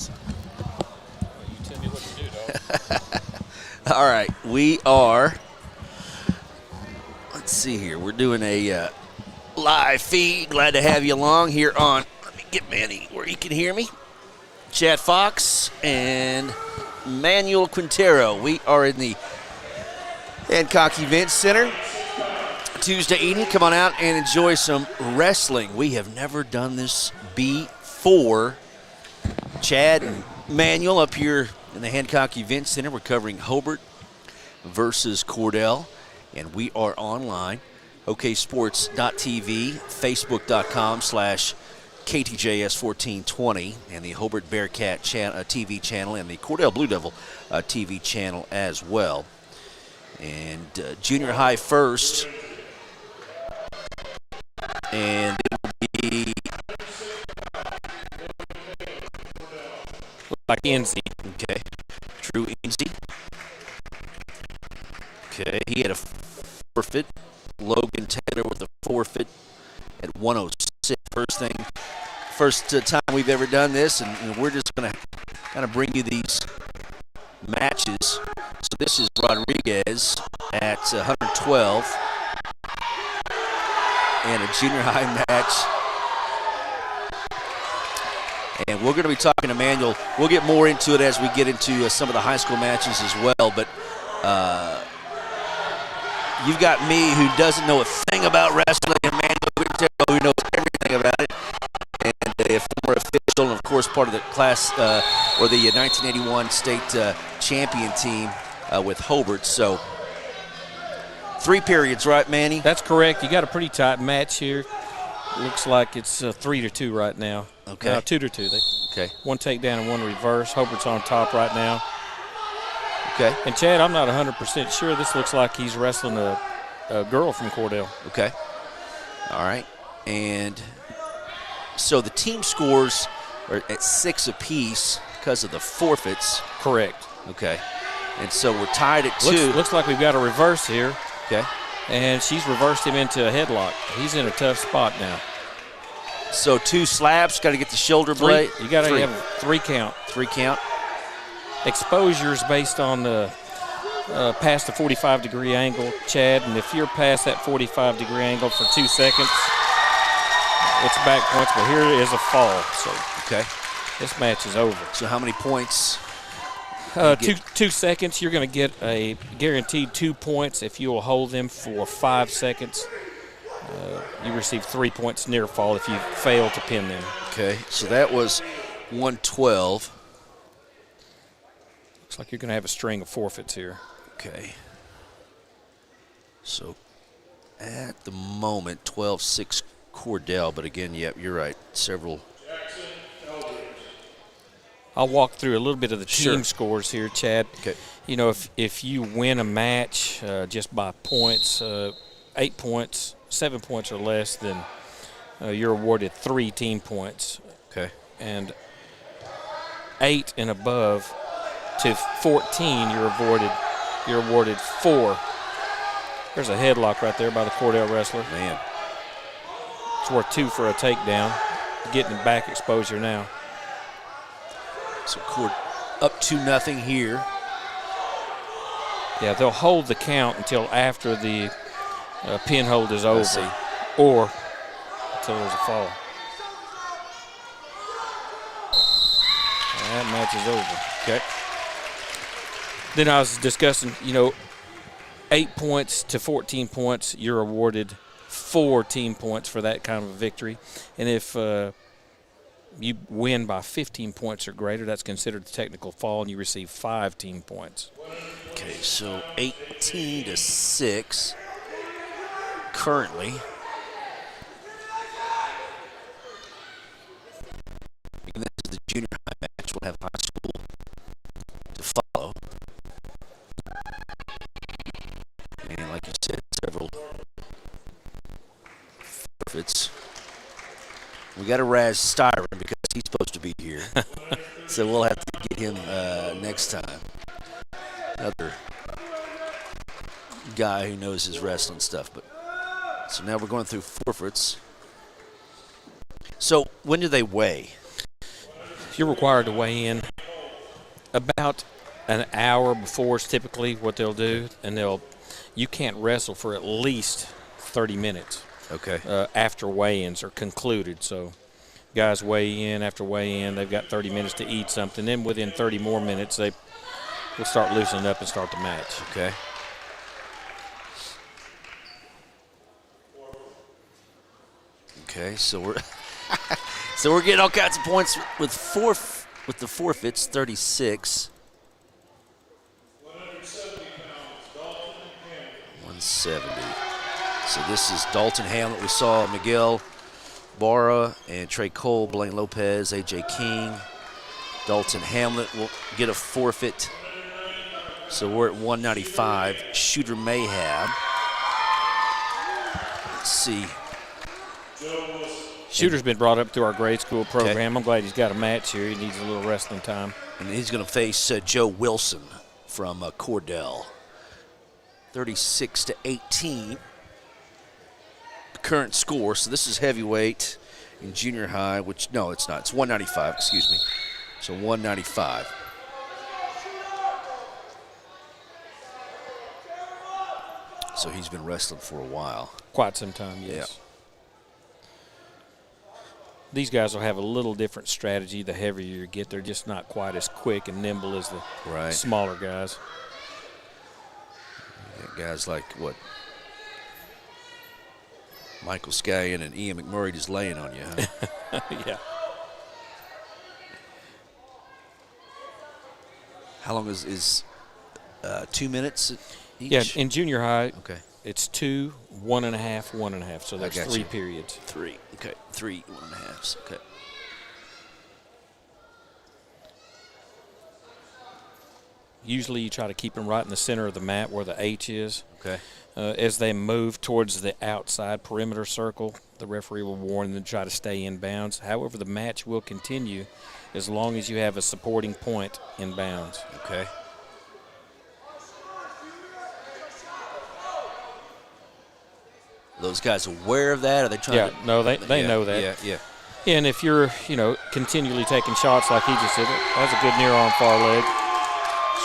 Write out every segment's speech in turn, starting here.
is. You tell me what to do, dog. All right, we are. Let's see here. We're doing a live feed. Glad to have you along here on. Let me get Manny where he can hear me. Chad Fox and Manuel Quintero. We are in the Hancock Event Center Tuesday evening. Come on out and enjoy some wrestling. We have never done this before. Chad and Manuel up here in the Hancock Event Center. We're covering Hobart versus Cordell, and we are online. oksports.tv, facebook.com/KTJS1420, and the Hobart Bearcat TV channel, and the Cordell Blue Devil TV channel as well. And junior high first, and it will be Like NZ. okay. Drew Eansy. Okay, he had a forfeit. Logan Taylor with a forfeit at 106. First time we've ever done this, and we're just going to kind of bring you these matches. So this is Rodriguez at 112, and a junior high match. And we're going to be talking to Manuel. We'll get more into it as we get into some of the high school matches as well. But you've got me, who doesn't know a thing about wrestling, and Manuel Quintero, who knows everything about it, and a former official, and of course part of the class or the 1981 state champion team with Hobart. So 3 periods, right, Manny? That's correct. You got a pretty tight match here. Looks like it's 3-2 right now. Okay. 2-2. Okay. One takedown and one reverse. Hobart's on top right now. Okay. And Chad, I'm not 100% sure. This looks like he's wrestling a girl from Cordell. Okay. All right. And so the team scores are at 6 apiece because of the forfeits. Correct. Okay. And so we're tied at 2. Looks like we've got a reverse here. Okay. And she's reversed him into a headlock. He's in a tough spot now. So 2 slaps, got to get the shoulder blade. You got to have a 3 count. 3 count. Exposures based on the past the 45-degree angle, Chad, and if you're past that 45-degree angle for 2 seconds, it's back points, but here is a fall. So okay, this match is over. So how many points? 2 seconds, you're going to get a guaranteed 2 points. If you will hold them for 5 seconds, you receive 3 points near fall if you fail to pin them. Okay, so that was 112. Looks like you're going to have a string of forfeits here. Okay. So at the moment, 12-6 Cordell, but again, yep, you're right, several. I'll walk through a little bit of the team Sure. scores here, Chad. Okay. You know, if you win a match just by points, 8 points, 7 points or less, then you're awarded 3 team points. Okay. And 8 and above to 14, you're awarded 4. There's a headlock right there by the Cordell wrestler. Man. It's worth 2 for a takedown. Getting back exposure now. So Cord up 2-0 here. Yeah, they'll hold the count until after the pin hold is over, Let's see. or until there's a fall. And that match is over. Okay. Then I was discussing, 8 points to 14 points, you're awarded 4 team points for that kind of a victory. And if you win by 15 points or greater, that's considered a technical fall, and you receive 5 team points. Okay, so 18-6 currently. And this is the junior high match. We'll have high school to follow. And like you said, several forfeits. We got to razz Styron because he's supposed to be here. So we'll have to get him next time. Another guy who knows his wrestling stuff. But so now we're going through forfeits. So when do they weigh? you're required to weigh in about an hour before is typically what they'll do, and you can't wrestle for at least 30 minutes. Okay. After weigh-ins are concluded. So guys weigh in. After weigh-in, they've got 30 minutes to eat something. Then within 30 more minutes, they will start loosening up and start the match. Okay. Okay, so we're getting all kinds of points with the forfeits. 36. 170. So this is Dalton Hamlet. We saw Miguel Barra and Trey Cole, Blaine Lopez, AJ King. Dalton Hamlet will get a forfeit. So we're at 195. Shooter Mayhab. Let's see. Shooter's been brought up through our grade school program. Okay. I'm glad he's got a match here. He needs a little wrestling time. And he's going to face Joe Wilson from Cordell. 36-18. The current score. So this is heavyweight in junior high, which, no, it's not. It's 195, excuse me. So 195. So he's been wrestling for a while. Quite some time, yes. Yeah. These guys will have a little different strategy the heavier you get. They're just not quite as quick and nimble as the smaller guys. You got guys like, what, Michael Scallion and Ian McMurray just laying on you, huh? Yeah. How long is 2 minutes each? Yeah, in junior high, Okay. it's 2, 1.5, 1.5. So that's 3 periods. 3. Okay. 3 1.5s. Okay. Usually you try to keep them right in the center of the mat where the H is. Okay. As they move towards the outside perimeter circle, the referee will warn them to try to stay in bounds. However, the match will continue as long as you have a supporting point in bounds. Okay. Those guys aware of that? Are they trying to? No, they know that. Yeah. And if you're, continually taking shots like he just did, that's a good near arm far leg,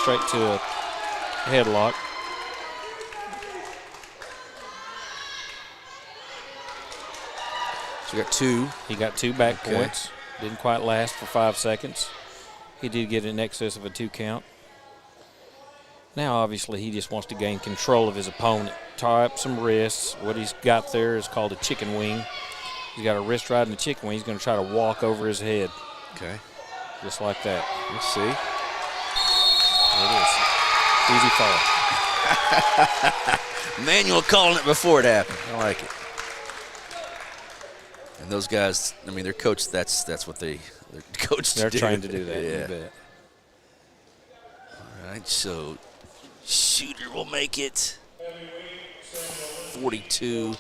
straight to a headlock. So we got 2. He got 2 back points. Didn't quite last for 5 seconds. He did get in excess of a 2 count. Now, obviously, he just wants to gain control of his opponent. Tie up some wrists. What he's got there is called a chicken wing. He's got a wrist right in the chicken wing. He's going to try to walk over his head. Okay. Just like that. Let's see. Easy fall. Manuel calling it before it happened. I like it. And those guys, I mean, they're coached. That's what they're coached to do. They're trying to do that. Yeah. You bet. All right, so Shooter will make it 42-18.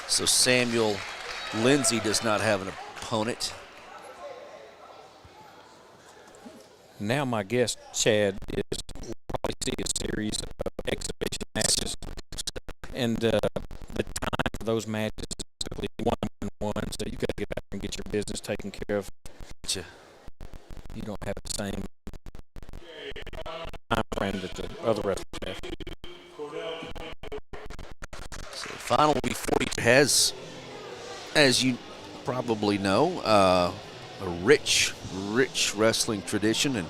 So Samuel Lindsay does not have an opponent. Now my guess, Chad, is we'll probably see a series of exhibition matches. And the time for those matches is typically 1-on-1, so you got to get out there and get your business taken care of. Gotcha. You don't have the same time frame that the other wrestlers have. So the final will be 42. Has, as you probably know, a rich wrestling tradition, and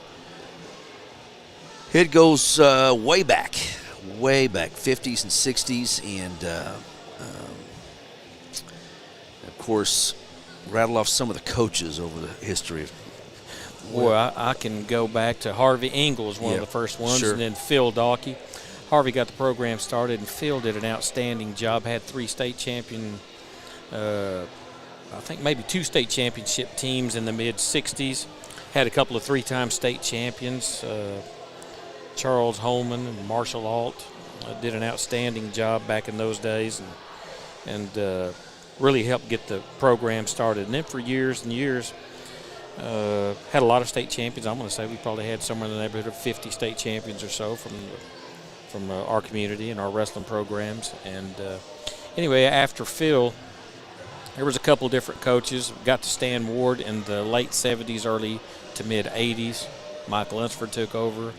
it goes way back, 50s and 60s, and of course, rattle off some of the coaches over the history of. Well, I can go back to Harvey Ingalls, one of the first ones, sure. And then Phil Dawkey. Harvey got the program started, and Phil did an outstanding job. Had 3 state champion, I think maybe 2 state championship teams in the mid-'60s. Had a couple of 3-time state champions, Charles Holman and Marshall Alt. Did an outstanding job back in those days, and really helped get the program started. And then for years and years, had a lot of state champions. I'm going to say we probably had somewhere in the neighborhood of 50 state champions or so from our community and our wrestling programs. And anyway, after Phil There was a couple different coaches. Got to Stan Ward in the late 70s, early to mid 80s. Mike Lunsford took over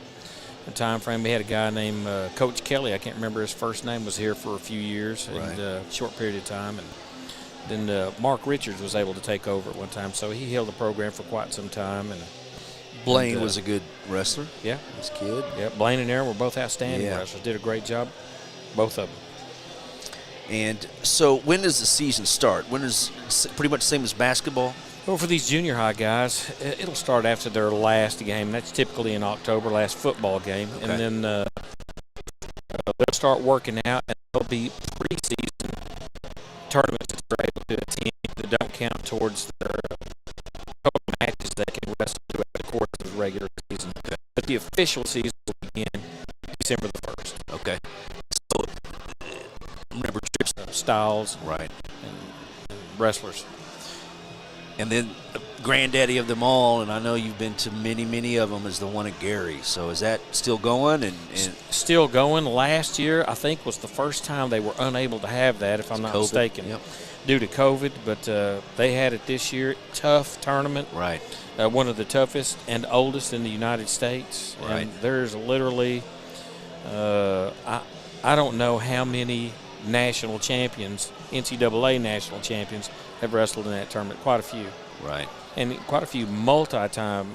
the time frame. We had a guy named Coach Kelly. I can't remember his first name. Was here for a few years, and a short period of time. And then Mark Richards was able to take over at one time. So he held the program for quite some time. And Blaine was a good wrestler. Yeah. This kid. Yeah, Blaine and Aaron were both outstanding wrestlers. Did a great job, both of them. And so when does the season start? When is pretty much the same as basketball? Well, for these junior high guys, it'll start after their last game. That's typically in October, last football game. Okay. And then they'll start working out, and there'll be preseason tournaments that they're able to attend that don't count towards their total matches they can wrestle throughout the course of the regular season. Okay. But the official season will begin December the 1st. Okay. So, remember trips, styles, right, and wrestlers. And then the granddaddy of them all, and I know you've been to many, many of them, is the one at Gary. So is that still going? And still going. Last year, I think, was the first time they were unable to have that, if I'm not mistaken, due to COVID. But they had it this year. Tough tournament. Right. One of the toughest and oldest in the United States. Right. And there's literally, I don't know how many national champions, NCAA national champions, have wrestled in that tournament. Quite a few. Right. And quite a few multi-time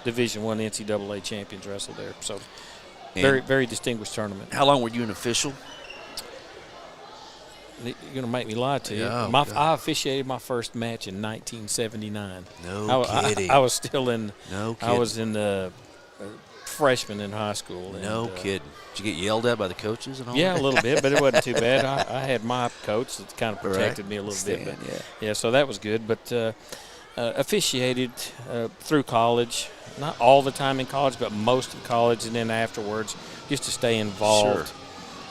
Division I NCAA champions wrestled there. So very, very distinguished tournament. How long were you an official? You're going to make me lie to you. I officiated my first match in 1979. No kidding. I was still in. No kidding. I was in the freshman in high school. No kidding. Did you get yelled at by the coaches and all? Yeah, a little bit, but it wasn't too bad. I had my coach that kind of protected me a little bit. But yeah, so that was good. But officiated through college, not all the time in college, but most of college, and then afterwards, just to stay involved. Sure.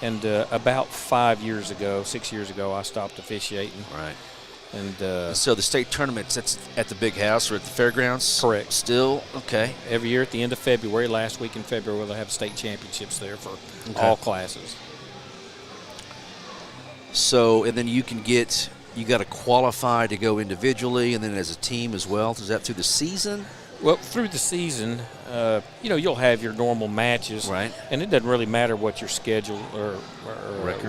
And about 6 years ago, I stopped officiating. Right. And so the state tournaments, that's at the big house or at the fairgrounds? Correct. Still? Okay. Every year at the end of February, last week in February, they'll have state championships there for all classes. So, and then you got to qualify to go individually and then as a team as well. Is that through the season? Well, through the season, you'll have your normal matches. Right. And it doesn't really matter what your schedule or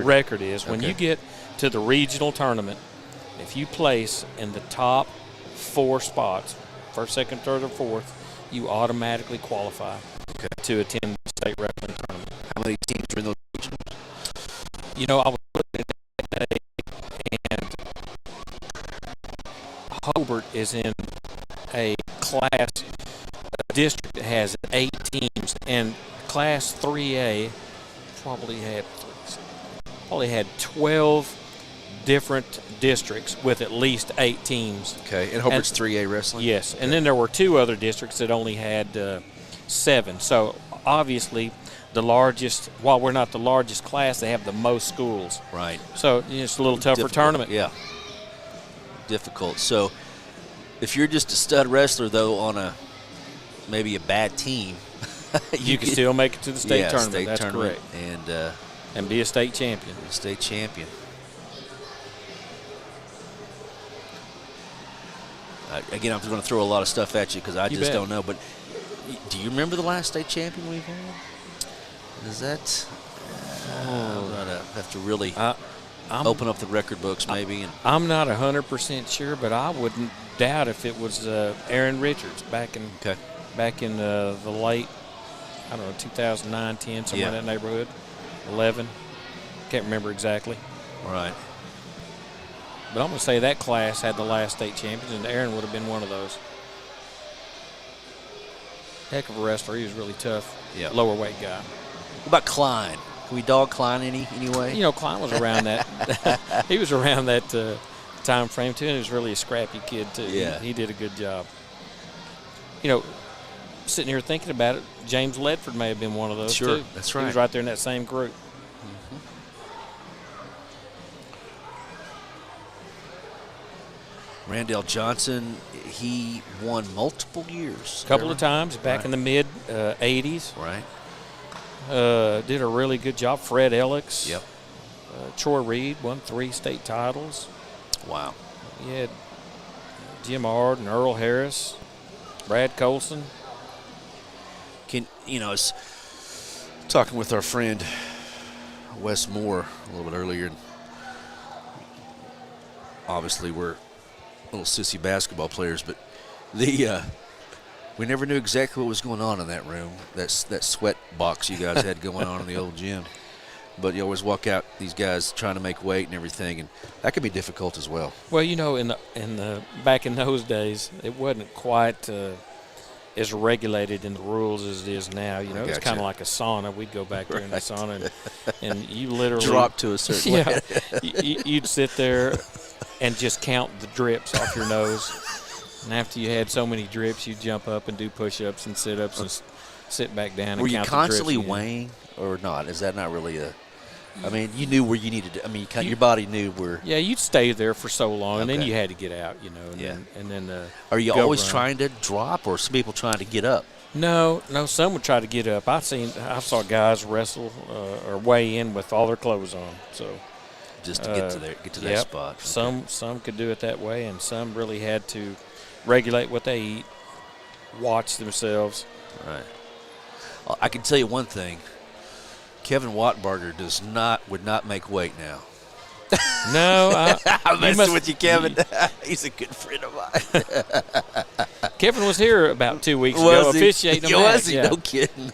record is. When you get to the regional tournament, if you place in the top 4 spots, first, second, third, or fourth, you automatically qualify to attend the state wrestling tournament. How many teams are in those regionals? I was looking at that today, and Hobart is in a class district that has 8 teams, and Class 3A probably had 12 different districts with at least 8 teams. Okay, and Hobart's 3A wrestling? Yes, and then there were 2 other districts that only had 7. So obviously the largest, while we're not the largest class, they have the most schools. Right. So it's a little tougher tournament. Yeah. Difficult. So if you're just a stud wrestler, though, on maybe a bad team, you can still make it to the state tournament. State That's tournament, correct. And be a state champion. State champion. Again, I'm just going to throw a lot of stuff at you because I just don't know. But do you remember the last state champion we've had? Is that? I'm going to have to really open up the record books maybe. I'm not 100% sure, but I wouldn't doubt if it was Aaron Richards back in the late, 2009, 10, somewhere in that neighborhood, 11. Can't remember exactly. Right. But I'm going to say that class had the last state champions, and Aaron would have been one of those. Heck of a wrestler. He was really tough. Yeah. Lower weight guy. What about Klein? Can we dog Klein anyway? Klein was around that. He was around that time frame, too, and he was really a scrappy kid, too. Yeah. He did a good job. Sitting here thinking about it, James Ledford may have been one of those, too. Sure, that's right. He was right there in that same group. Randall Johnson, he won multiple years. A couple of times back in the mid-'80s. Right. Did a really good job. Fred Ellix. Yep. Troy Reed won 3 state titles. Wow. You had Jim Ard and Earl Harris, Brad Colson. I was talking with our friend Wes Moore a little bit earlier, and obviously we're little sissy basketball players, but we never knew exactly what was going on in that room, that sweat box you guys had going on in the old gym. But you always walk out, these guys trying to make weight and everything, and that can be difficult as well. Well, in the back in those days, it wasn't quite as regulated in the rules as it is now. It's kind of like a sauna. We'd go back there in the sauna, and you literally drop to a certain way. You'd sit there and just count the drips off your nose. And after you had so many drips, you'd jump up and do push-ups and sit-ups and sit back down and count the drips. Were you constantly weighing or not? Is that not really you knew where you needed to. Your body knew where. Yeah, you'd stay there for so long, and then you had to get out, And then are you always trying to drop, or some people trying to get up? No, some would try to get up. I saw guys wrestle or weigh in with all their clothes on, so. Just to get to that spot. Okay. Some could do it that way, and some really had to regulate what they eat, watch themselves. Right. I can tell you one thing. Kevin Wattenbarger would not make weight now. No, I'm messing with you, Kevin. He's a good friend of mine. Kevin was here about 2 weeks ago officiating a match. Was he? Yeah. No kidding.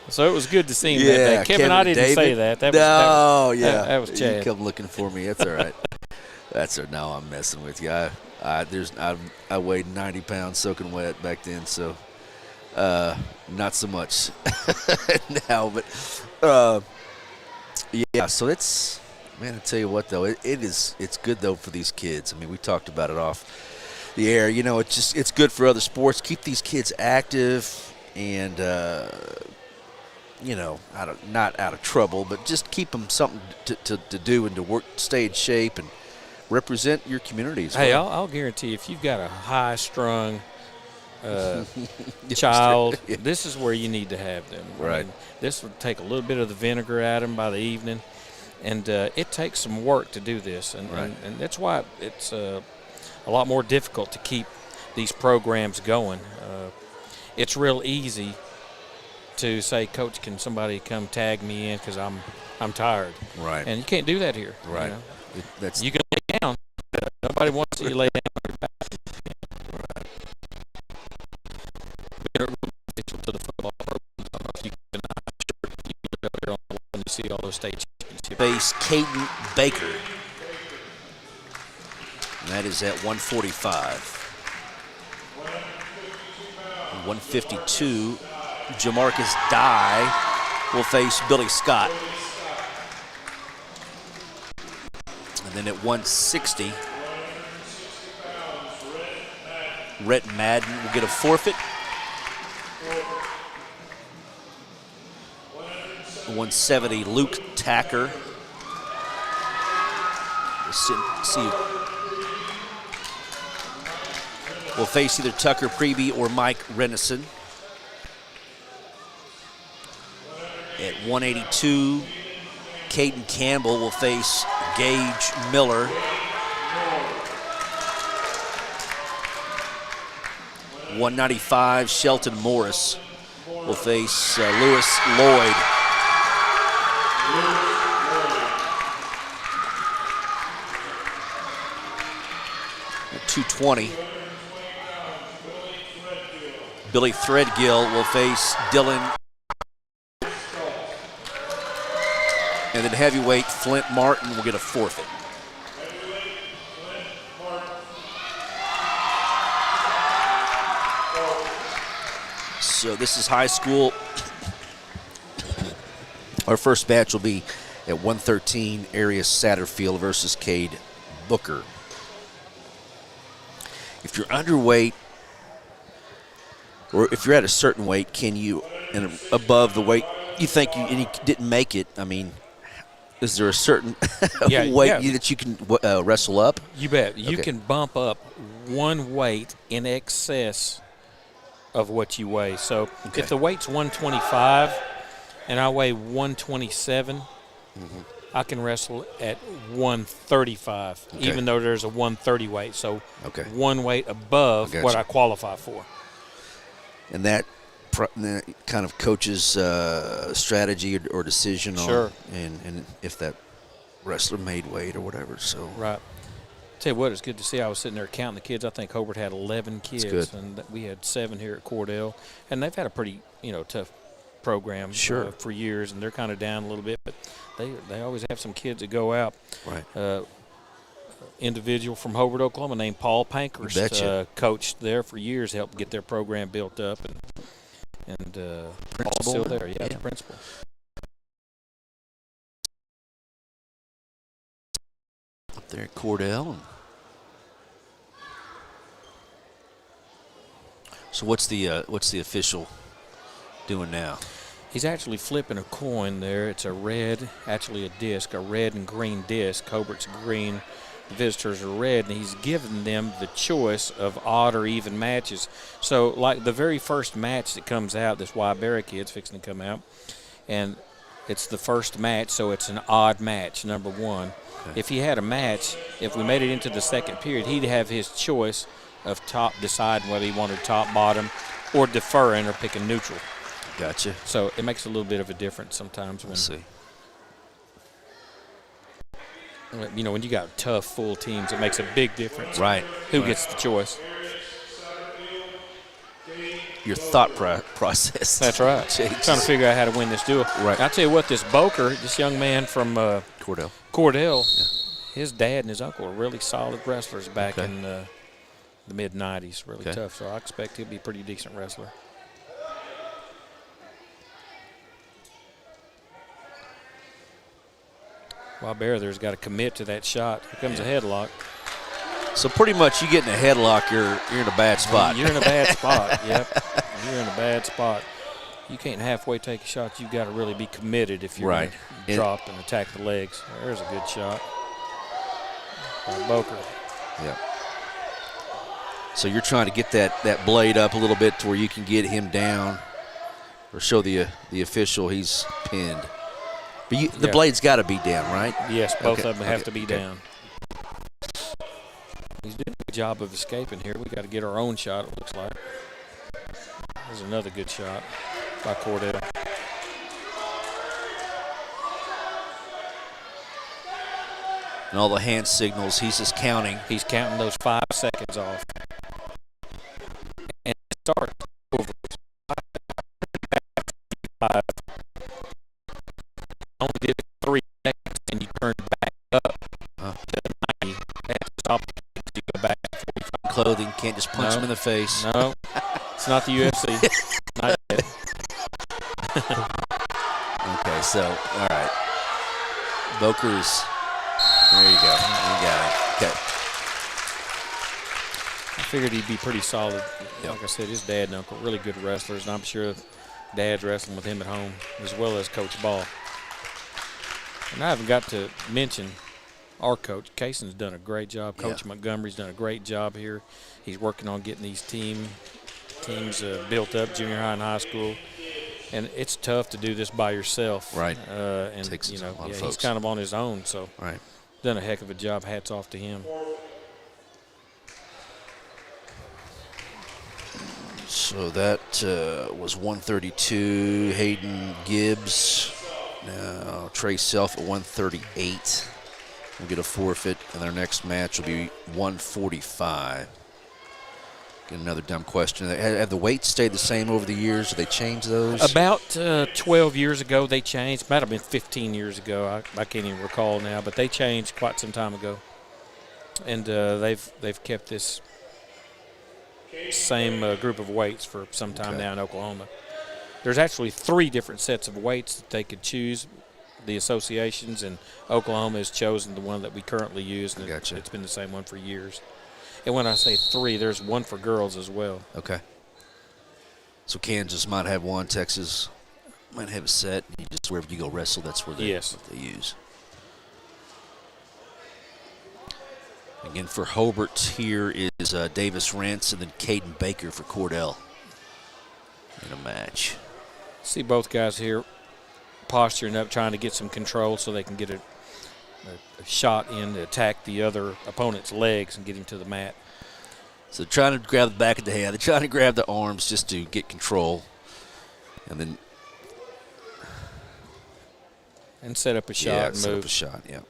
So it was good to see him that day. Kevin, I didn't say that. That was Chad. You come looking for me. That's all right. No, I'm messing with you. I weighed 90 pounds soaking wet back then, so not so much now. But so it's. Man, I tell you what, though, it's good, though, for these kids. I mean, we talked about it off the air. It's good for other sports. Keep these kids active and, not out of trouble, but just keep them something to do and to work, stay in shape and represent your communities. Hey, I'll guarantee if you've got a high-strung child, this is where you need to have them. Right. I mean, this would take a little bit of the vinegar at them by the evening. And it takes some work to do this, and that's why it's a lot more difficult to keep these programs going. It's real easy to say, Coach, can somebody come tag me in because I'm tired? Right. And you can't do that here. Right. You can lay down. Nobody wants to see you lay down on your back. Right. To the football program. I don't know if you can out there on the wall and you see all those state championships. Base Caden Baker. And that is at 145. 152, Jamarcus Dye will face Billy Scott. And then at 160, Rhett Madden will get a forfeit. 170, Luke Tacker. We'll face either Tucker Preby or Mike Renison. At 182, Caden Campbell will face Gage Miller. 195, Shelton Morris will face Lewis Lloyd. 220. Billy Threadgill will face Dylan. And then heavyweight Flint Martin will get a forfeit. So this is high school. Our first match will be at 113, Arius Satterfield versus Cade Booker. If you're underweight, or if you're at a certain weight, can you, and above the weight you think and you didn't make it, I mean, is there a certain weight that you can wrestle up? You bet. You can bump up one weight in excess of what you weigh. So if the weight's 125 and I weigh 127, I can wrestle at 135, even though there's a 130 weight. So one weight above what I qualify for. And that kind of coach's strategy or decision on and if that wrestler made weight or whatever. So right. Tell you what, it's good to see. I was sitting there counting the kids. I think Hobart had 11 kids, and we had 7 here at Cordell. And they've had a pretty, tough program for years, and they're kind of down a little bit, but they always have some kids that go out. Right. Individual from Hobart, Oklahoma, named Paul Pankhurst, coached there for years, helped get their program built up, and Paul's still there. Yeah, the principal. Up there at Cordell. So what's the official doing now? He's actually flipping a coin there. It's a red and green disc. Hobart's green, the visitors are red, and he's giving them the choice of odd or even matches. So, like the very first match that comes out, this Wybera kid's fixing to come out, and it's the first match, so it's an odd match, number 1. Okay. If he had a match, if we made it into the second period, he'd have his choice of deciding whether he wanted top, bottom, or deferring or picking neutral. Gotcha. So it makes a little bit of a difference sometimes when when you got tough, full teams, it makes a big difference. Right. Who gets the choice? Your thought process. That's right. Trying to figure out how to win this duel. Right. I'll tell you what, this Boker, this young man from Cordell, his dad and his uncle were really solid wrestlers back in the mid-'90s. Really tough. So I expect he'll be a pretty decent wrestler. Wybera there's got to commit to that shot. Here comes a headlock. So pretty much you get in a headlock, you're in a bad spot. You're in a bad spot, yep. You're in a bad spot. You can't halfway take a shot. You've got to really be committed if you're going to drop and attack the legs. There's a good shot by Boker. Yeah. So you're trying to get that blade up a little bit to where you can get him down or show the official he's pinned. But the blade's got to be down, right? Yes, both of them have to be down. He's doing a good job of escaping here. We got to get our own shot, it looks like. There's another good shot by Cordell. And all the hand signals, he's just counting. He's counting those 5 seconds off. And it starts over. Only did it 3 seconds, and you turn back up to 90. At the top, you go back 45. Clothing, can't just punch him in the face. No, it's not the UFC. Not yet. Okay, so, all right. Boker's, there you go. You got it. Okay. I figured he'd be pretty solid. Like I said, his dad and uncle, really good wrestlers, and I'm sure Dad's wrestling with him at home, as well as Coach Ball. And I haven't got to mention our coach. Cason's done a great job. Coach Montgomery's done a great job here. He's working on getting these teams built up, junior high and high school. And it's tough to do this by yourself. Right. And takes a lot of he's folks. kind of on his own. So done a heck of a job. Hats off to him. So that was 132. Hayden Gibbs. Now Trey Self at 138. We'll get a forfeit, and their next match will be 145. Get another dumb question. Have the weights stayed the same over the years? Did they change those? About 12 years ago they changed. Might have been 15 years ago. I can't even recall now, but they changed quite some time ago. And they've kept this same group of weights for some time now in Oklahoma. There's actually 3 different sets of weights that they could choose, the associations, and Oklahoma has chosen the one that we currently use, and it's been the same one for years. And when I say 3, there's one for girls as well. Okay. So Kansas might have one, Texas might have a set. Just wherever you go wrestle, that's where they use. Again, for Hobart here is Davis Rentz and then Caden Baker for Cordell in a match. See both guys here posturing up, trying to get some control so they can get a shot in to attack the other opponent's legs and get him to the mat. So trying to grab the back of the head. They're trying to grab the arms just to get control. And then set up a shot and set move. up a shot, yeah.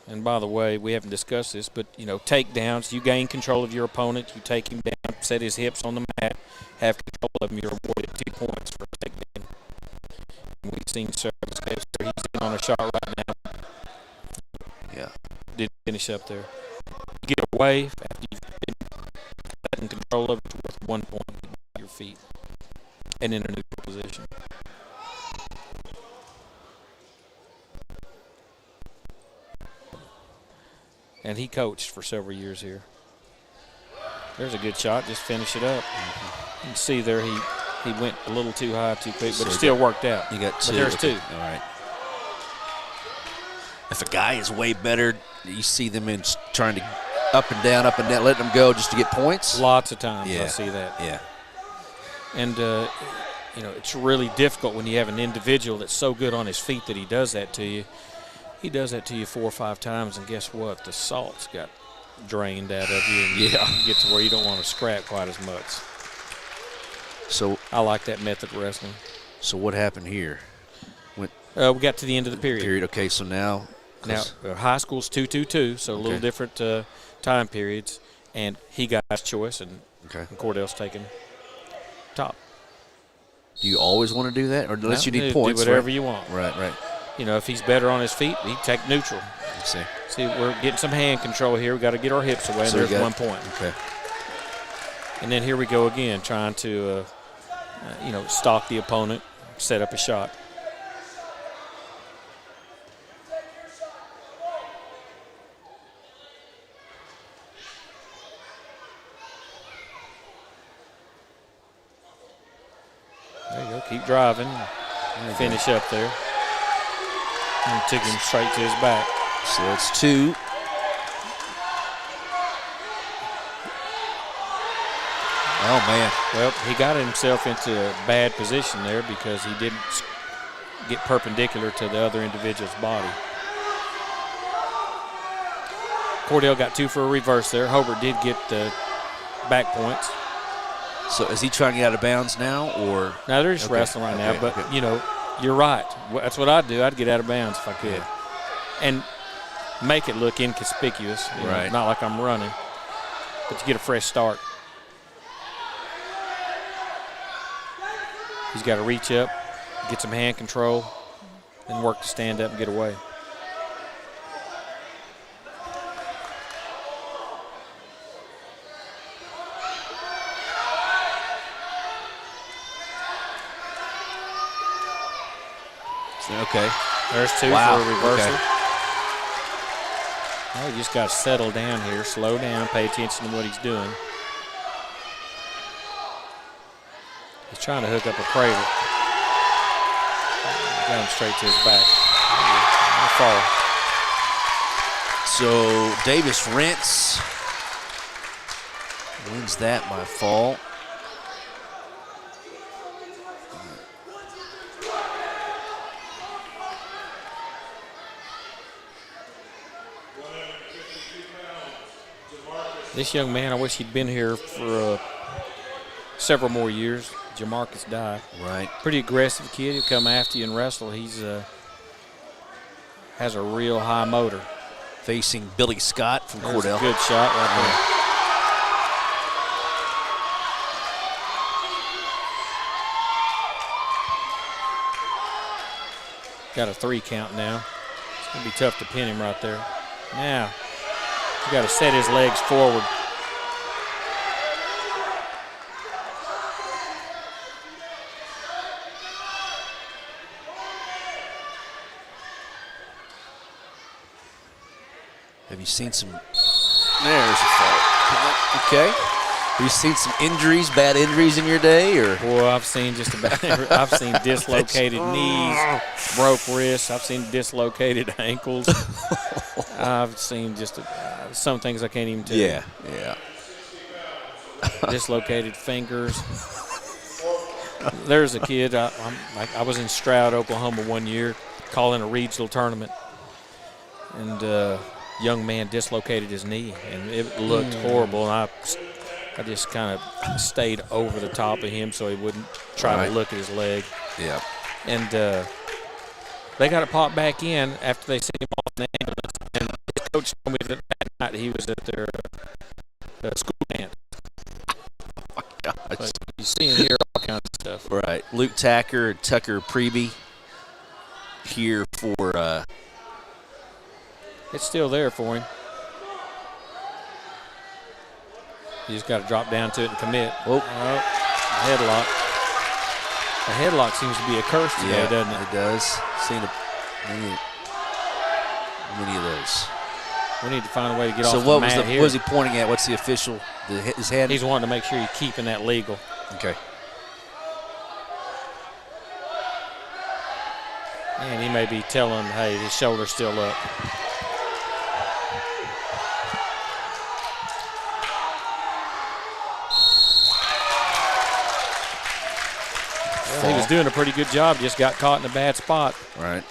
And by the way, we haven't discussed this, but, takedowns, you gain control of your opponent, you take him down, set his hips on the mat, have control of him, you're awarded 2 points for a takedown. And we've seen several steps where he's in on a shot right now. Yeah. Didn't finish up there. You get away after you've been in control of it, it's worth 1 point with your feet and in a neutral position. And he coached for several years here. There's a good shot. Just finish it up. You can see there he went a little too high, too quick, but it still worked out. You got 2. But there's 2. All right. If a guy is way better, you see them in trying to up and down, letting them go just to get points. Lots of times I see that. Yeah. And, it's really difficult when you have an individual that's so good on his feet that he does that to you. He does that to you 4 or 5 times, and guess what? The salt's got drained out of you, and you get to where you don't want to scrap quite as much. So I like that method of wrestling. So what happened here? We got to the end of the period. Okay, so now high school's 2-2-2, so a little different time periods, and he got his choice, and Cordell's taking top. Do you always want to do that, or unless you need points? Do whatever you want. Right. If he's better on his feet, he'd take neutral. Let's see. See, we're getting some hand control here. We've got to get our hips away, and there's 1 point. Okay. And then here we go again, trying to, stalk the opponent, set up a shot. There you go. Keep driving. Finish up there. And took him straight to his back. So that's 2. Oh, man. Well, he got himself into a bad position there because he didn't get perpendicular to the other individual's body. Cordell got 2 for a reverse there. Hobart did get the back points. So is he trying to get out of bounds now, or? Now they're just wrestling right now, but, you're right. That's what I'd do. I'd get out of bounds if I could. Yeah. And make it look inconspicuous. Right. Not like I'm running, but you get a fresh start. He's got to reach up, get some hand control, and work to stand up and get away. Okay. There's 2 for a reversal. Well, you just got to settle down here, slow down, pay attention to what he's doing. He's trying to hook up a cradle. Got him straight to his back. Fall. So Davis Rentz wins that by fall. This young man, I wish he'd been here for several more years. Jamarcus Dye. Right. Pretty aggressive kid. He'll come after you and wrestle. He's has a real high motor. Facing Billy Scott from There's Cordell. A good shot right there. Got a 3 count now. It's going to be tough to pin him right there. Now, you got to set his legs forward. Have you seen some? There's a fall. Okay. Have you seen some injuries, bad injuries in your day, or? Boy, I've seen just about. I've seen dislocated knees, broke wrists. I've seen dislocated ankles. I've seen just some things I can't even tell. Yeah. Dislocated fingers. There's a kid. I was in Stroud, Oklahoma one year. calling a regional tournament, and young man dislocated his knee, and it looked horrible. And I just kind of stayed over the top of him so he wouldn't try to look at his leg. Yeah. And they got it popped back in after they sent him off in the ambulance. And his coach told me that night he was at their school dance. Oh, my gosh. But you see and hear all kinds of stuff. Right. Luke Tacker and Tucker Preby here for It's still there for him. You just got to drop down to it and commit. Oh, headlock. The headlock seems to be a curse today, doesn't it? It does. Seen many of those. We need to find a way to get so off what the was mat here. what was he pointing at? What's the official? His hand? He's wanting to make sure you're keeping that legal. Okay. And he may be telling him, hey, his shoulder's still up. Well, he was doing a pretty good job, just got caught in a bad spot. Right.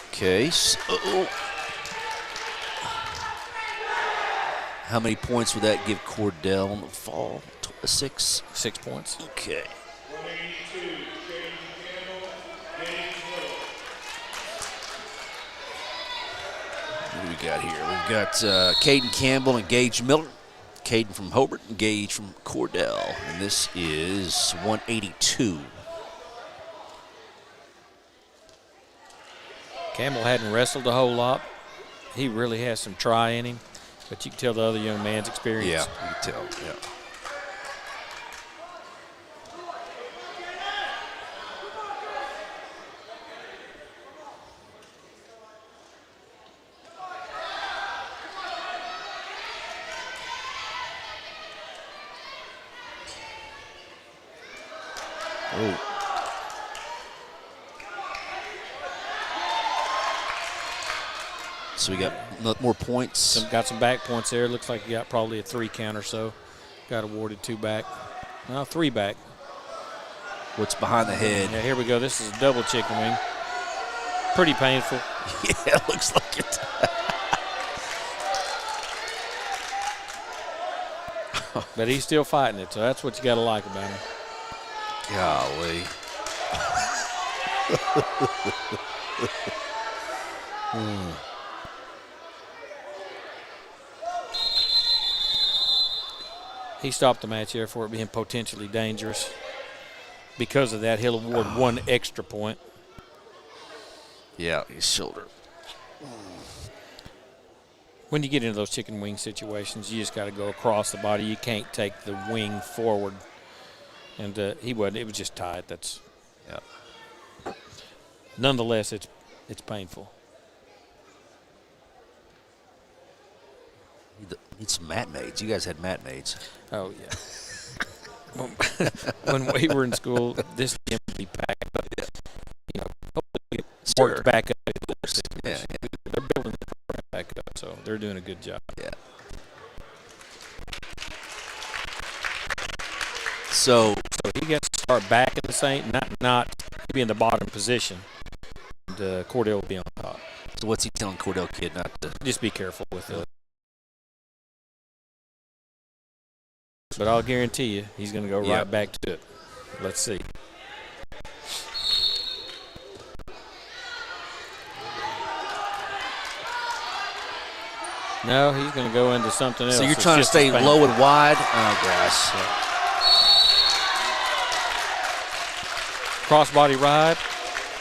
Okay. So how many points would that give Cordell on the fall? 6? 6 points. Okay. What do we got here? We've got Caden Campbell and Gage Miller. Caden from Hobart and Gage from Cordell. And this is 182. Campbell hadn't wrestled a whole lot. He really has some try in him, but you can tell the other young man's experience. Yeah, you can tell. Yeah. Oh. So we got more points. Got some back points there. Looks like he got probably a 3 count or so. Got awarded 2 back. No, 3 back. What's behind the head? Yeah, here we go. This is a double chicken wing. Pretty painful. Yeah, it looks like it. But he's still fighting it, so that's what you got to like about him. Golly. He stopped the match here for it being potentially dangerous. Because of that, he'll award 1 extra point. Yeah, his shoulder. When you get into those chicken wing situations, you just got to go across the body. You can't take the wing forward. And he wasn't. It was just tight. That's, yeah. Nonetheless, it's painful. Need some mat maids. You guys had mat maids. Oh, yeah. When we were in school, this gym would be packed up. You know, hopefully it worked back up. Yeah. They're building the program back up, so they're doing a good job. Yeah. So he gets to start back in the same, not be in the bottom position. And Cordell will be on top. So what's he telling Cordell kid not to? Just be careful with it. But I'll guarantee you, he's going to go right back to it. Let's see. No, he's going to go into something else. So you're trying to stay low and wide? Oh, gosh. Crossbody ride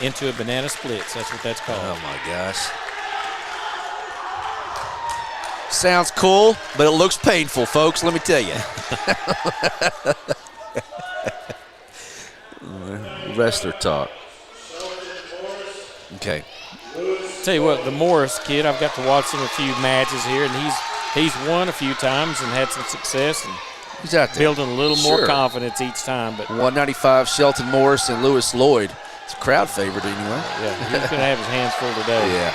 into a banana splits. That's what that's called. Oh, my gosh. Sounds cool, but it looks painful, folks. Let me tell you. Wrestler talk. Okay. Tell you what, the Morris kid, I've got to watch him a few matches here, and he's won a few times and had some success. And he's out there building a little more confidence each time. But 195, Shelton Morris and Lewis Lloyd. It's a crowd favorite anyway. Yeah, he's going to have his hands full today. Yeah.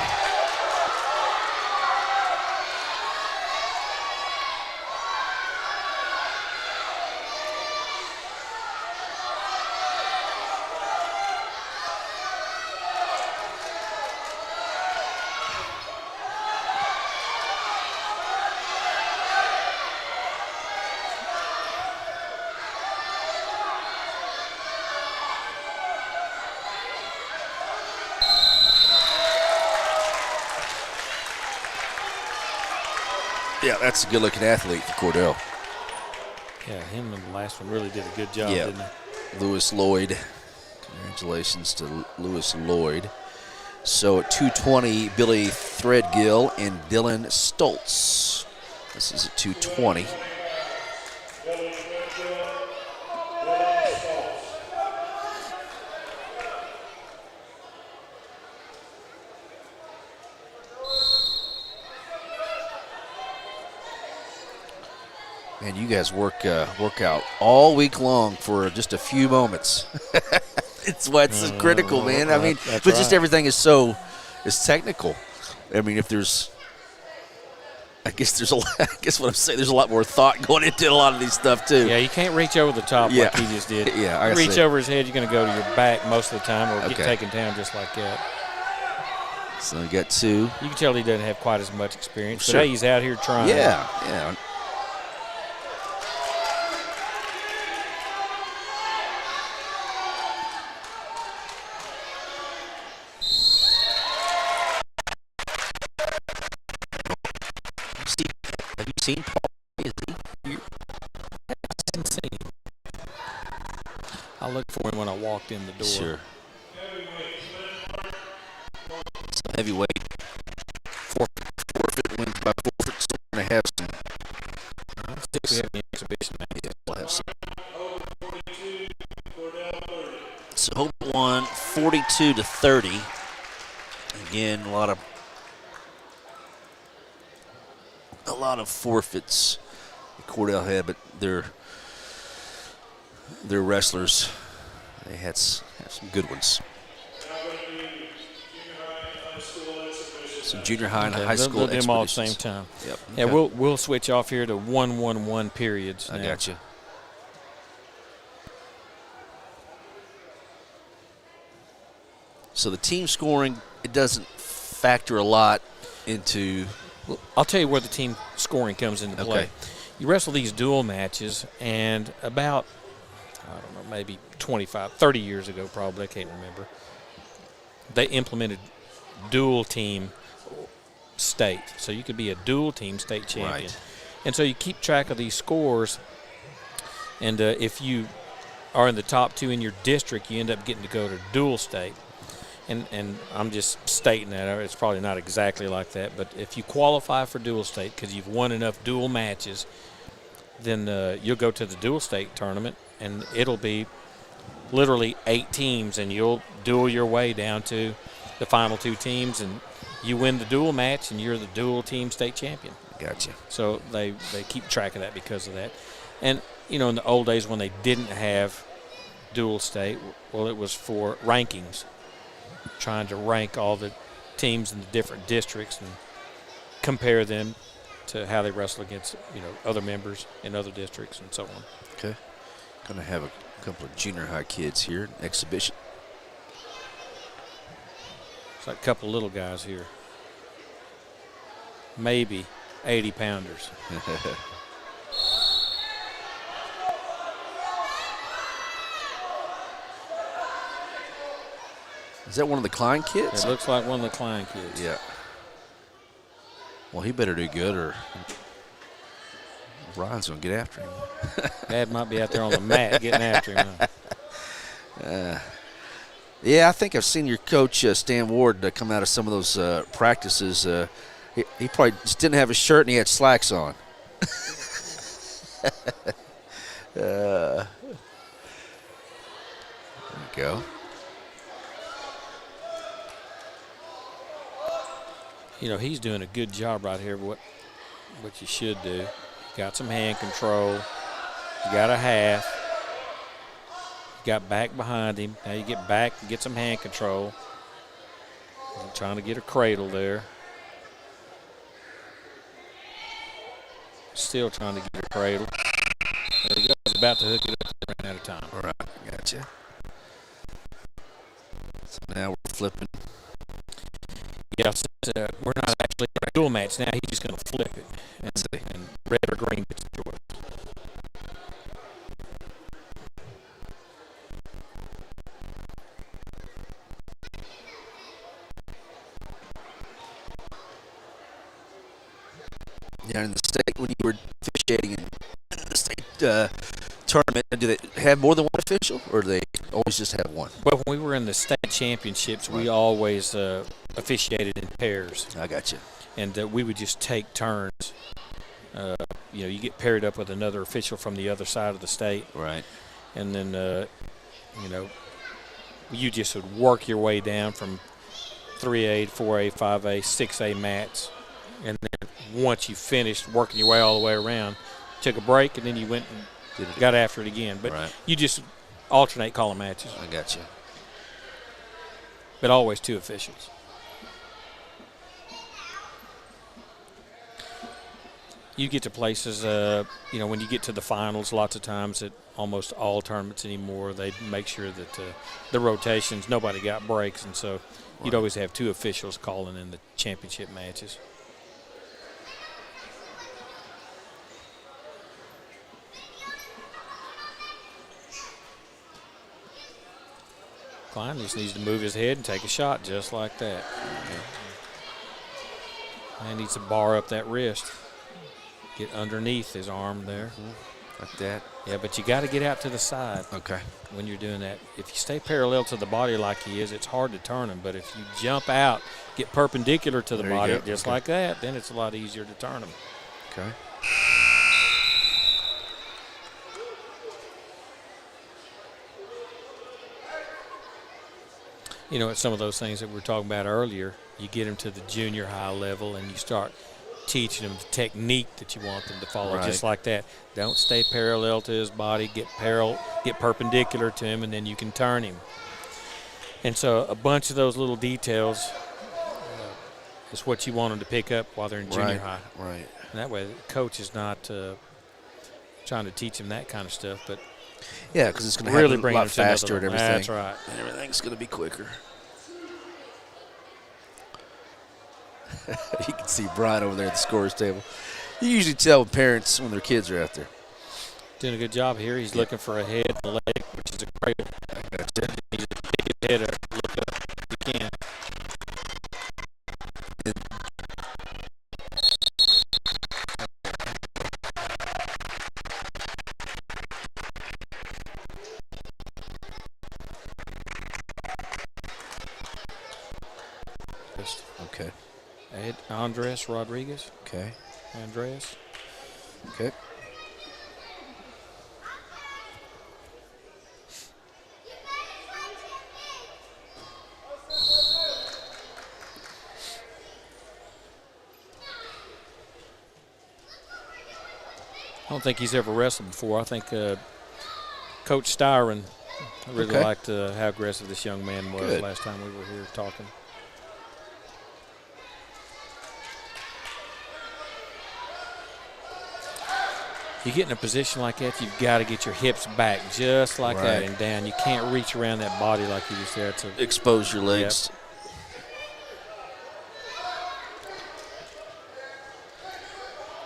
Yeah, that's a good-looking athlete for Cordell. Yeah, him and the last one really did a good job, Yeah. didn't they? Lewis Lloyd. Congratulations to Lewis Lloyd. So at 220, Billy Threadgill and Dylan Stoltz. This is at 220. Man, you guys work out all week long for just a few moments. It's what's so critical, man. I mean, but just everything is technical. I mean, if there's, I guess what I'm saying, there's a lot more thought going into a lot of these stuff too. Yeah, you can't reach over the top like he just did. Yeah, I reach over his head, you're going to go to your back most of the time, or get taken down just like that. So we got two. You can tell he doesn't have quite as much experience, Sure. but hey, he's out here trying. Yeah. Have you seen Paul? Is he here? I haven't seen him. I looked for him when I walked in the door. Sure. So heavyweight. Forfeit wins by forfeit. So we're going to have some. Let's see if we have any exhibition matches. Yeah, we'll have some. So Hobart won 42-30. Again, a lot of forfeits that Cordell had, but their wrestlers, they had some good ones. Some junior high and high school They'll do them all at the expeditions. same time. Yep. Yeah, Okay. we'll switch off here to 1-1-1 periods. I now. got you. So the team scoring, it doesn't factor a lot into. Well, I'll tell you where the team scoring comes into play. Okay. You wrestle these dual matches, and about, I don't know, maybe 25, 30 years ago probably, I can't remember, they implemented dual team state. So you could be a dual team state champion. Right. And so you keep track of these scores, and if you are in the top two in your district, you end up getting to go to dual state. And I'm just stating that. It's probably not exactly like that. But if you qualify for dual state because you've won enough dual matches, then you'll go to the dual state tournament, and it'll be literally 8 teams, and you'll duel your way down to the final 2 teams, and you win the dual match, and you're the dual team state champion. Gotcha. So they keep track of that because of that. And, you know, in the old days when they didn't have dual state, well, it was for rankings, trying to rank all the teams in the different districts and compare them to how they wrestle against, you know, other members in other districts and so on. Okay. Going to have a couple of junior high kids here, exhibition. It's like a couple little guys here. Maybe 80-pounders. Is that one of the Klein kids? It looks like one of the Klein kids. Yeah. Well, he better do good, or Ryan's going to get after him. Dad might be out there on the mat getting after him. Yeah, I think I've seen your coach, Stan Ward, come out of some of those practices. He probably just didn't have a shirt and he had slacks on. There you go. You know, he's doing a good job right here. What you should do. You got some hand control. You got a half. You got back behind him. Now you get back and get some hand control. I'm trying to get a cradle there. Still trying to get a cradle. There he goes. He's about to hook it up. Ran out of time. All right, gotcha. So now we're flipping. Yeah, since, we're not actually in a dual match now. He's just going to flip it. And red or green gets the choice. down in the state when you were officiating in the state tournament, do they have more than one official, or do they always just have one? Well, when we were in the state championships, we always officiated in pairs. I got you. And we would just take turns. You get paired up with another official from the other side of the state. Right. And then, you just would work your way down from 3A, 4A, 5A, 6A mats. And then once you finished working your way all the way around, took a break, and then you went and got after it again. But you just alternate calling matches. I got you. But always 2 officials. You get to places, when you get to the finals, lots of times at almost all tournaments anymore, they make sure that the rotations, nobody got breaks, and so you'd always have 2 officials calling in the championship matches. Klein just needs to move his head and take a shot just like that. And needs to bar up that wrist. Get underneath his arm there. Like that? Yeah, but you got to get out to the side. Okay. When you're doing that. If you stay parallel to the body like he is, it's hard to turn him. But if you jump out, get perpendicular to the body just like that, then it's a lot easier to turn him. Okay. It's some of those things that we were talking about earlier. You get them to the junior high level and you start teaching them the technique that you want them to follow, just like that. Don't stay parallel to his body. Get perpendicular to him, and then you can turn him. And so a bunch of those little details is what you want them to pick up while they're in junior high. Right. And that way the coach is not trying to teach them that kind of stuff, but because it's going to really happen a lot faster and everything. That's right. And everything's going to be quicker. You can see Brian over there at the scorer's table. You usually tell parents when their kids are out there. Doing a good job here. He's looking for a head and a leg, which is a great. He's a big head up, look up if you can. Okay. Andres Rodriguez. Okay. Andreas. Okay. I don't think he's ever wrestled before. I think Coach Styron really liked how aggressive this young man was last time we were here talking. You get in a position like that, you've got to get your hips back just like that and down. You can't reach around that body like you just there to expose your legs. Yep.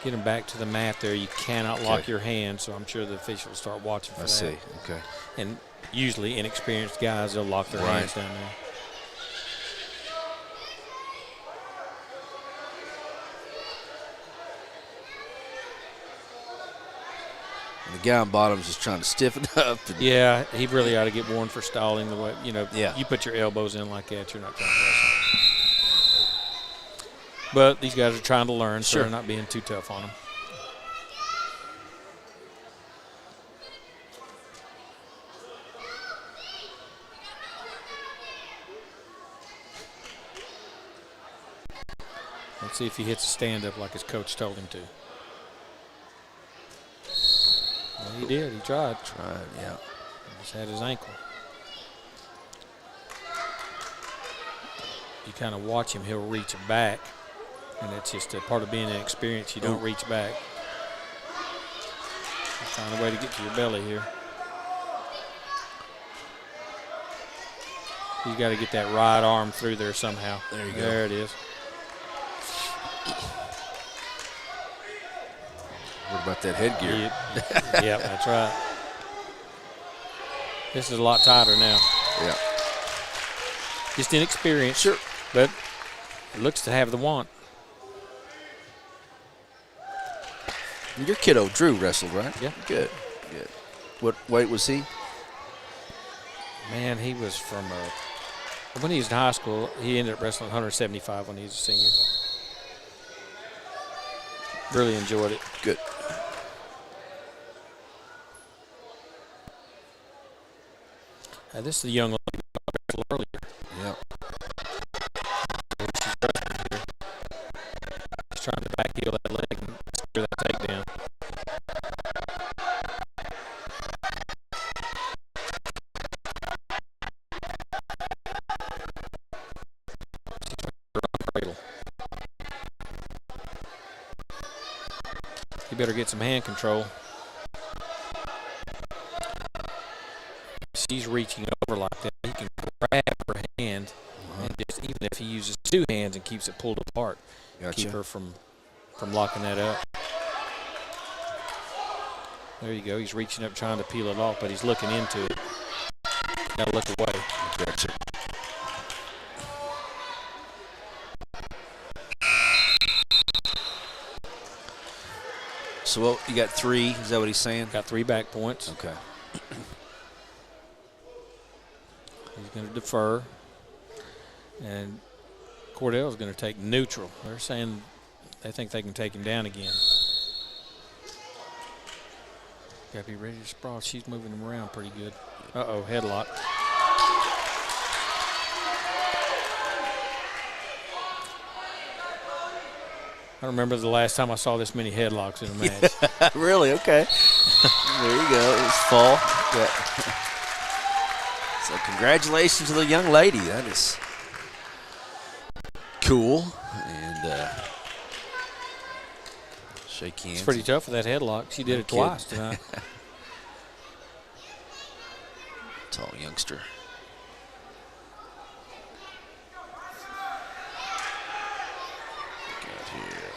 Get him back to the mat there. You cannot lock your hands, so I'm sure the officials start watching for that. I see. Okay. And usually inexperienced guys, they'll lock their hands down there. And the guy on bottom is just trying to stiffen up. Yeah, he really ought to get warned for stalling. The way you put your elbows in like that, you're not trying to wrestle. But these guys are trying to learn, so they're not being too tough on them. Let's see if he hits a stand-up like his coach told him to. Well, he did. He tried. Yeah. He just had his ankle. You kind of watch him, he'll reach back. And that's just a part of being inexperienced. You don't reach back. Find a way to get to your belly here. He's got to get that right arm through there somehow. There you go. There it is. What about that headgear? Yep, that's right. This is a lot tighter now. Yeah. Just inexperienced. Sure. But it looks to have the want. Your kiddo, Drew, wrestled, right? Yeah. Good. What weight was he? Man, he was when he was in high school, he ended up wrestling 175 when he was a senior. Really enjoyed it. Good. This is the young lady I wrestled earlier. Yeah. She's wrestling here. She's trying to back heel that leg and secure that takedown. Cradle. You better get some hand control. She's reaching over like that. He can grab her hand, and just, even if he uses two hands and keeps it pulled apart, keep her from locking that up. There you go. He's reaching up trying to peel it off, but he's looking into it. Got to look away. Gotcha. So what, you got 3? Is that what he's saying? Got 3 back points. Okay. He's going to defer. And Cordell is going to take neutral. They're saying they think they can take him down again. Got to be ready to sprawl. She's moving him around pretty good. Uh-oh, headlock. I don't remember the last time I saw this many headlocks in a match. Really? Okay. There you go. It was fall. Yeah. So congratulations to the young lady. That is cool. And shake hands. It's pretty tough for that headlock. She did it twice tonight. Tall youngster. Got here.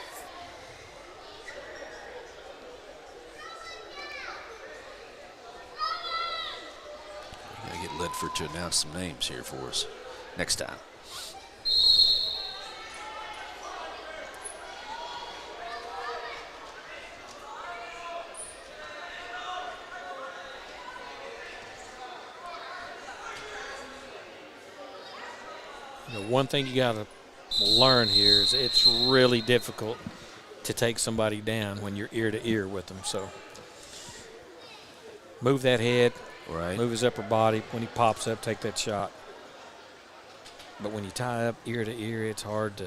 We gotta get Ledford to announce some names here for us next time. You know, one thing you got to learn here is it's really difficult to take somebody down when you're ear to ear with them. So move that head, Right. move his upper body. When he pops up, take that shot. But when you tie up ear to ear, it's hard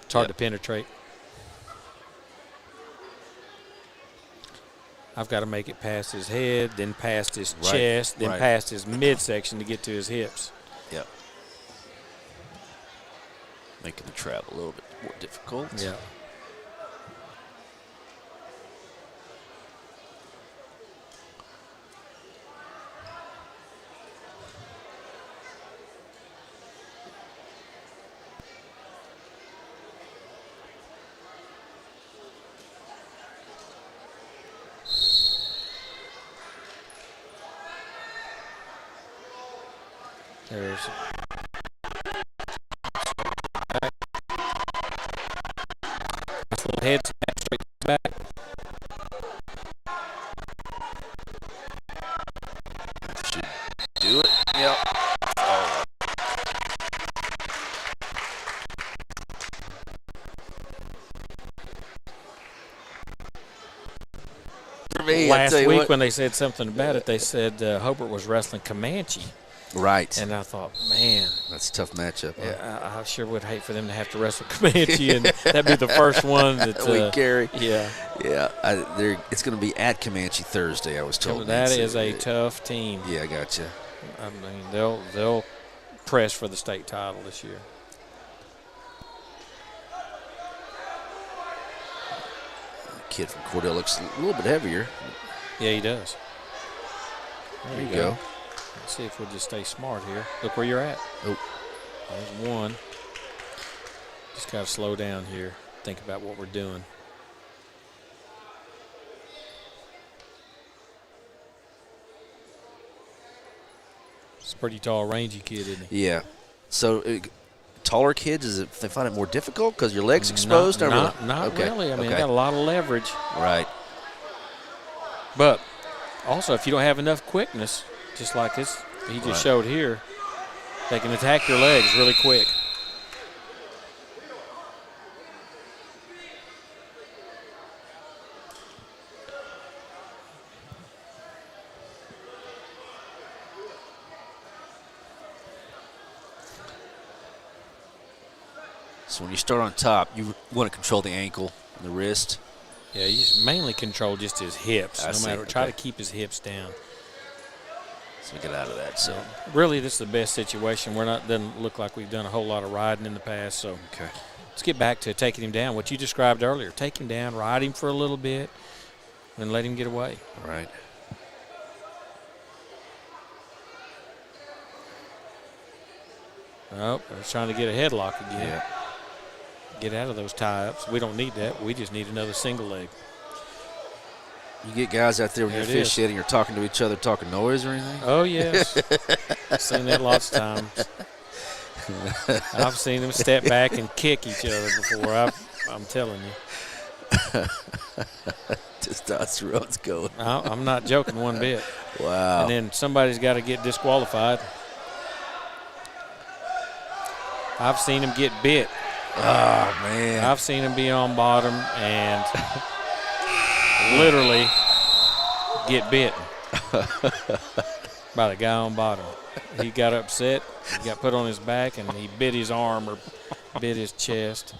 to penetrate. I've got to make it past his head, then past his chest, then past his midsection to get to his hips. Yep. Making the travel a little bit more difficult. Yeah. There's nice little head snap straight back. Should do it. Yep. Oh. For me, Last week when they said something about it, they said Hobart was wrestling Comanche. Right. And I thought, man, that's a tough matchup. Huh? I sure would hate for them to have to wrestle Comanche, and that'd be the first one that we carry. Yeah. Yeah. It's going to be at Comanche Thursday, I was told. That is a tough team. Yeah, I got you. I mean, they'll press for the state title this year. The kid from Cordell looks a little bit heavier. Yeah, he does. There you go. Let's see if we'll just stay smart here. Look where you're at. Oh. There's one. Just got to slow down here. Think about what we're doing. It's a pretty tall, rangy kid, isn't he? Yeah. So taller kids, they find it more difficult because your legs exposed? Not okay. really. I mean, okay. they got a lot of leverage. Right. But also, if you don't have enough quickness, just like this, he just showed here, they can attack your legs really quick. So when you start on top, you want to control the ankle and the wrist. Yeah, you mainly control just his hips. Try to keep his hips down. So get out of that. So really, this is the best situation. Doesn't look like we've done a whole lot of riding in the past. So let's get back to taking him down. What you described earlier: take him down, ride him for a little bit, and let him get away. All right. Oh, I was trying to get a headlock again. Yeah. Get out of those tie-ups. We don't need that. We just need another single leg. You get guys out there when you're fish shitting or talking to each other, talking noise or anything? Oh, yes. I've seen that lots of times. I've seen them step back and kick each other before. I'm telling you. Testosterone's going. I'm not joking one bit. Wow. And then somebody's got to get disqualified. I've seen him get bit. Oh, man. I've seen him be on bottom and literally get bitten by the guy on bottom. He got upset. He got put on his back, and he bit his arm or bit his chest.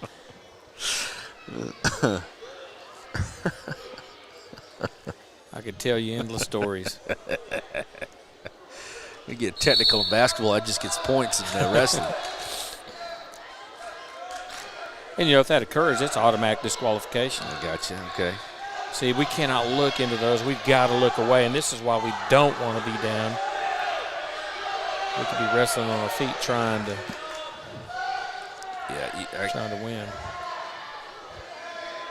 I could tell you endless stories. We get technical in basketball. I just gets points in wrestling. And, if that occurs, it's automatic disqualification. I got you. Okay. See, we cannot look into those. We've got to look away, and this is why we don't want to be down. We could be wrestling on our feet trying to win.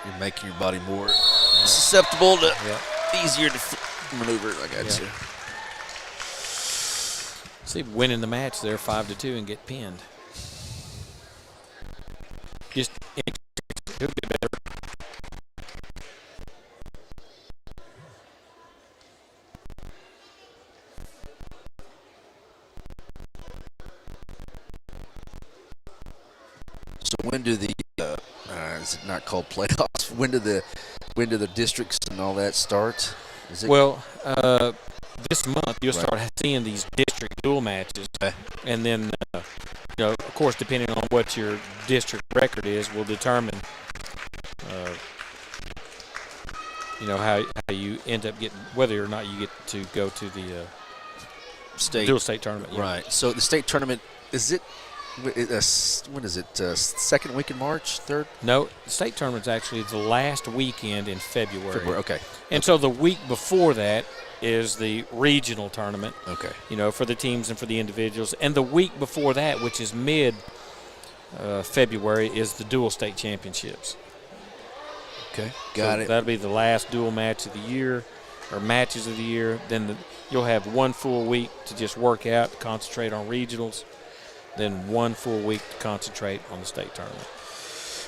You're making your body more susceptible to easier to maneuver. I got you. See, winning the match there 5-2 and get pinned. Just he'll get better. So when do the is it not called playoffs? When do the districts and all that start? Is it this month you'll start seeing these district dual matches, and then of course, depending on what your district record is, will determine how you end up getting, whether or not you get to go to the dual state tournament. Right. So the state tournament, is it? When is it? Second week in March? Third? No, the state tournament's actually the last weekend in February. Okay. And so the week before that is the regional tournament. Okay. For the teams and for the individuals. And the week before that, which is mid-February, is the dual state championships. Okay. Got it. That'll be the last dual match of the year, or matches of the year. Then you'll have one full week to just work out, concentrate on regionals. Then one full week to concentrate on the state tournament.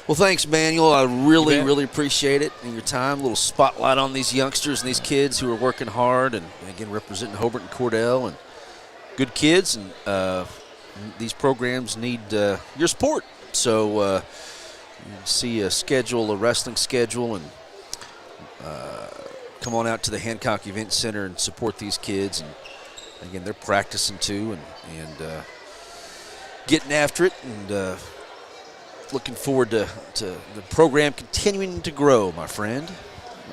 Well, thanks, Manuel. I really appreciate it and your time. A little spotlight on these youngsters and these kids who are working hard and again, representing Hobart and Cordell, and good kids. And these programs need your support. So you see a wrestling schedule, and come on out to the Hancock Event Center and support these kids. And again, they're practicing too, and getting after it, and looking forward to the program continuing to grow, my friend.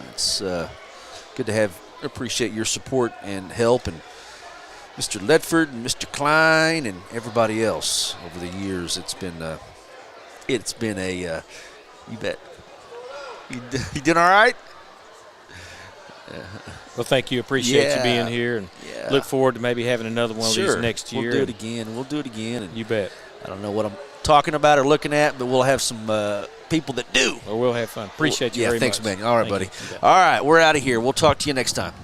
It's good to appreciate your support and help, and Mr. Ledford and Mr. Klein and everybody else over the years. It's been a you bet. You doing all right? Well, thank you. Appreciate you being here, and look forward to maybe having another one of these next year. We'll do it again. And you bet. I don't know what I'm talking about or looking at, but we'll have some people that do. Well, we'll have fun. Appreciate you very much. Yeah, thanks, man. All right, buddy. All right, we're out of here. We'll talk to you next time.